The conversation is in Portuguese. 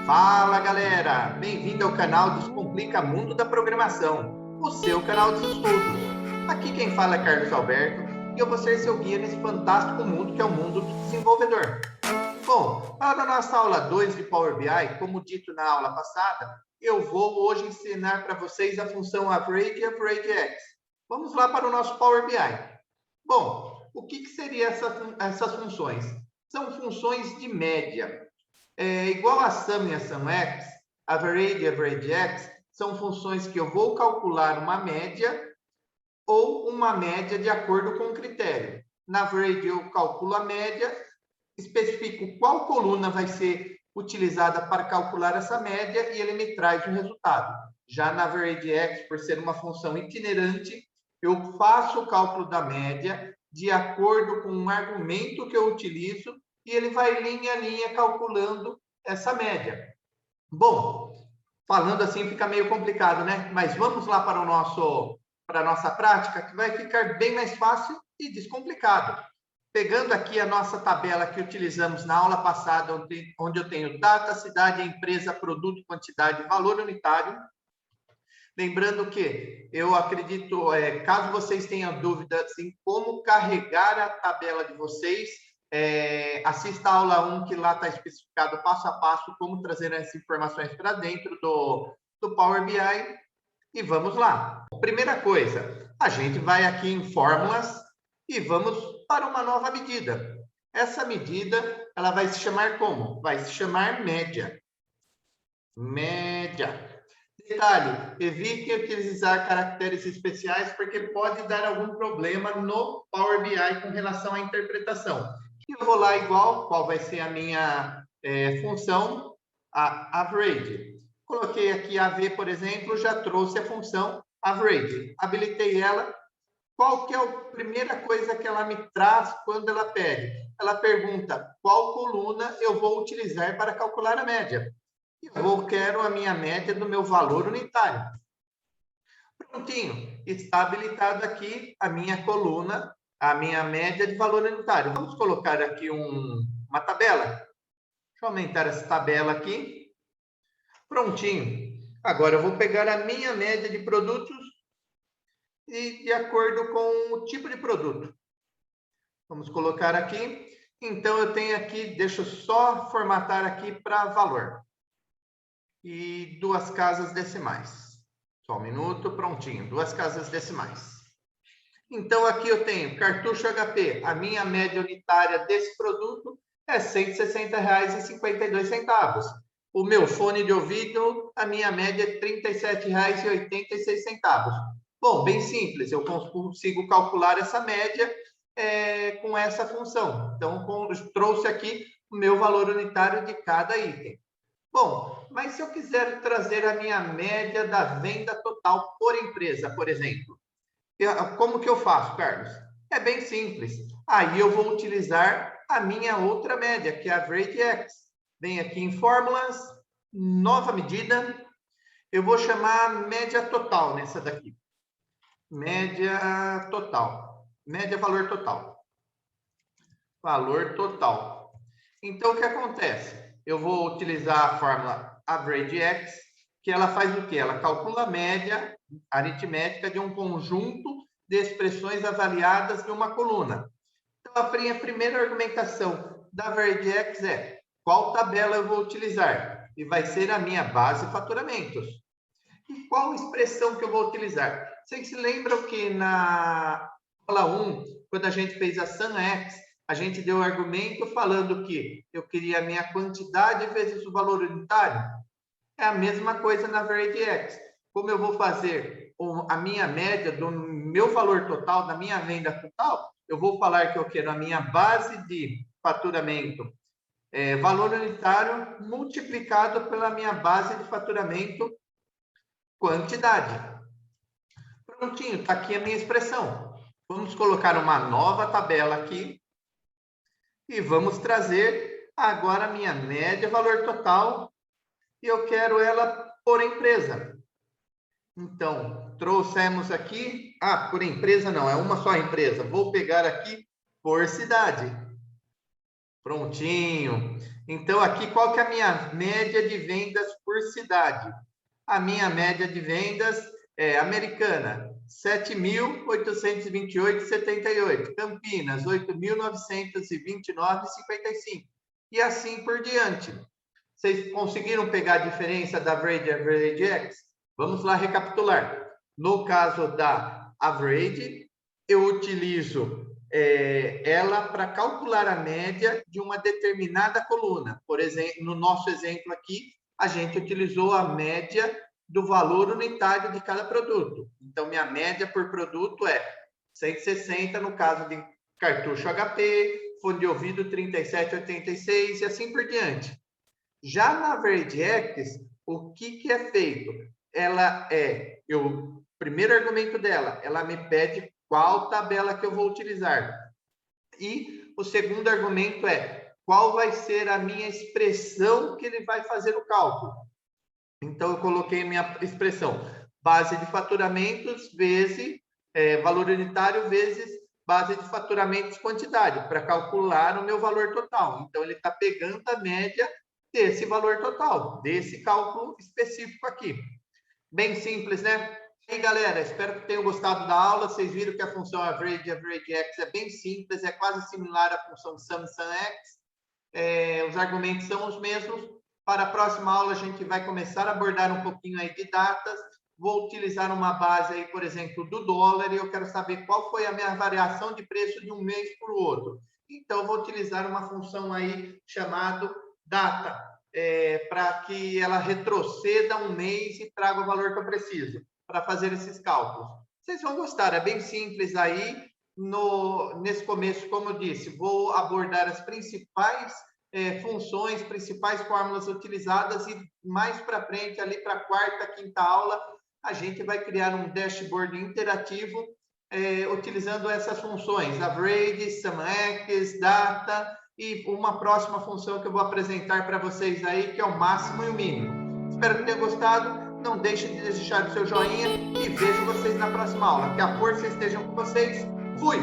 Fala galera, bem-vindo ao canal Descomplica Mundo da Programação, o seu canal de estudos. Aqui quem fala é Carlos Alberto e eu vou ser seu guia nesse fantástico mundo que é o mundo do desenvolvedor. Bom, para a nossa aula 2 de Power BI, como dito na aula passada, eu vou hoje ensinar para vocês a função Average e AverageX. Vamos lá para o nosso Power BI. Bom, o que seria essas funções? São funções de média. Igual a sum e a sumx, average e averagex são funções que eu vou calcular uma média ou uma média de acordo com o critério. Na average eu calculo a média, especifico qual coluna vai ser utilizada para calcular essa média e ele me traz o resultado. Já na averagex, por ser uma função itinerante, eu faço o cálculo da média de acordo com o argumento que eu utilizo e ele vai linha a linha calculando essa média. Bom, falando assim fica meio complicado, né? Mas vamos lá para a nossa prática, que vai ficar bem mais fácil e descomplicado. Pegando aqui a nossa tabela que utilizamos na aula passada, onde eu tenho data, cidade, empresa, produto, quantidade, valor unitário. Lembrando que eu acredito, caso vocês tenham dúvidas em como carregar a tabela de vocês, assista a aula 1, que lá está especificado passo a passo como trazer essas informações para dentro do Power BI. E vamos lá. Primeira coisa, a gente vai aqui em fórmulas e vamos para uma nova medida. Essa medida, ela vai se chamar como? Vai se chamar média. Média. Detalhe, evite utilizar caracteres especiais porque pode dar algum problema no Power BI com relação à interpretação. Eu vou lá igual, qual vai ser a minha função? A average. Coloquei aqui AV, por exemplo, já trouxe a função average. Habilitei ela. Qual que é a primeira coisa que ela me traz quando ela pede? Ela pergunta qual coluna eu vou utilizar para calcular a média. Eu quero a minha média do meu valor unitário. Prontinho, está habilitada aqui a minha coluna, a minha média de valor unitário. Vamos colocar aqui uma tabela. Deixa eu aumentar essa tabela aqui. Prontinho. Agora eu vou pegar a minha média de produtos e de acordo com o tipo de produto. Vamos colocar aqui. Então eu tenho aqui, deixa eu só formatar aqui para valor. E 2 casas decimais. Só um minuto, prontinho. 2 casas decimais. Então, aqui eu tenho cartucho HP. A minha média unitária desse produto é R$ 160,52. O meu fone de ouvido, a minha média é R$ 37,86. Bom, bem simples. Eu consigo calcular essa média com essa função. Então, trouxe aqui o meu valor unitário de cada item. Bom, mas se eu quiser trazer a minha média da venda total por empresa, por exemplo, como que eu faço, Carlos? É bem simples. Aí eu vou utilizar a minha outra média, que é a AverageX. Venho aqui em fórmulas, nova medida. Eu vou chamar média total nessa daqui. Média total. Média valor total. Valor total. Então, o que acontece? Eu vou utilizar a fórmula AverageX, que ela faz o quê? Ela calcula a média aritmética de um conjunto de expressões avaliadas de uma coluna. Então, a minha primeira argumentação da AverageX é qual tabela eu vou utilizar? E vai ser a minha base faturamentos. E qual expressão que eu vou utilizar? Vocês se lembram que na aula 1, quando a gente fez a SumX, a gente deu um argumento falando que eu queria a minha quantidade vezes o valor unitário? É a mesma coisa na AverageX. Como eu vou fazer a minha média do meu valor total, da minha venda total, eu vou falar que eu quero a minha base de faturamento, valor unitário, multiplicado pela minha base de faturamento, quantidade. Prontinho, está aqui a minha expressão. Vamos colocar uma nova tabela aqui. E vamos trazer agora a minha média valor total e eu quero ela por empresa. Então, trouxemos aqui, por empresa não, é uma só empresa. Vou pegar aqui por cidade. Prontinho. Então, aqui, qual que é a minha média de vendas por cidade? A minha média de vendas é Americana, 7.828,78. Campinas, 8.929,55. E assim por diante. Vocês conseguiram pegar a diferença da Average X? Vamos lá recapitular. No caso da Average, eu utilizo ela para calcular a média de uma determinada coluna. Por exemplo, no nosso exemplo aqui, a gente utilizou a média do valor unitário de cada produto. Então, minha média por produto é 160 no caso de cartucho HP, fone de ouvido 37,86 e assim por diante. Já na Verdex, o que é feito? O primeiro argumento dela, ela me pede qual tabela que eu vou utilizar. E o segundo argumento é qual vai ser a minha expressão que ele vai fazer o cálculo. Então, eu coloquei minha expressão base de faturamentos vezes valor unitário vezes base de faturamentos quantidade, para calcular o meu valor total. Então, ele está pegando a média desse valor total, desse cálculo específico aqui. Bem simples, né? E aí, galera, espero que tenham gostado da aula. Vocês viram que a função Average X é bem simples, é quase similar à função Sum X. Os argumentos são os mesmos. Para a próxima aula, a gente vai começar a abordar um pouquinho aí de datas. Vou utilizar uma base aí, por exemplo, do dólar, e eu quero saber qual foi a minha variação de preço de um mês para o outro. Então, vou utilizar uma função aí chamada data, para que ela retroceda um mês e traga o valor que eu preciso para fazer esses cálculos. Vocês vão gostar, é bem simples aí. Nesse começo, como eu disse, vou abordar as principais funções, principais fórmulas utilizadas e mais para frente, ali para a quarta, quinta aula, a gente vai criar um dashboard interativo utilizando essas funções, Average, SumX, Data e uma próxima função que eu vou apresentar para vocês aí, que é o máximo e o mínimo. Espero que tenham gostado. Não deixe de deixar o seu joinha e vejo vocês na próxima aula. Que a força esteja com vocês. Fui!